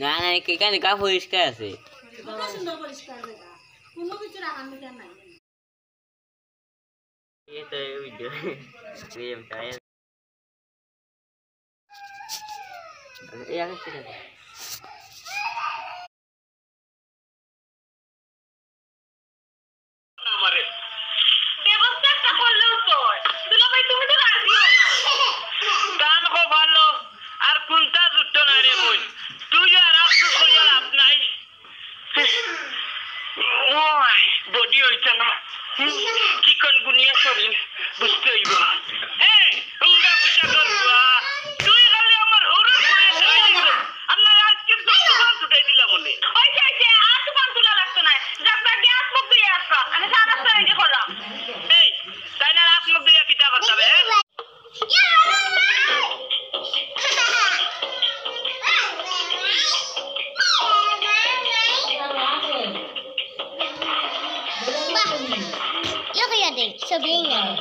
না না এখানে কা পরিষ্কার আছে ये तो वीडियो गेम का है ये आगे चले हमारे व्यवस्था का করলেও তো দুলা ভাই তুমি তো রাজি হও না গান কো ভালো আর কোনটা দুটো না রে বল তুই আর আপনি কইয়া লাভ নাই ওই বডি হইছে না চিকন গুনিয়া শরীর বুঝতে হইব এই হুঙ্গা পুষা করবা তুই গেলে আমার হরর করে দিছ আল্লাহ আজকে দুটো ছুটাই দিলা বলে ওই চাইছে আর তো পান তুলা লাগতো না যাবা গ্যাস মুখ দিয়ে আসা আমি সারা সই দি করলাম এই তাই না রাত মুখ দিয়ে কিটা করতে হবে Yo kaya din, sabihin niya.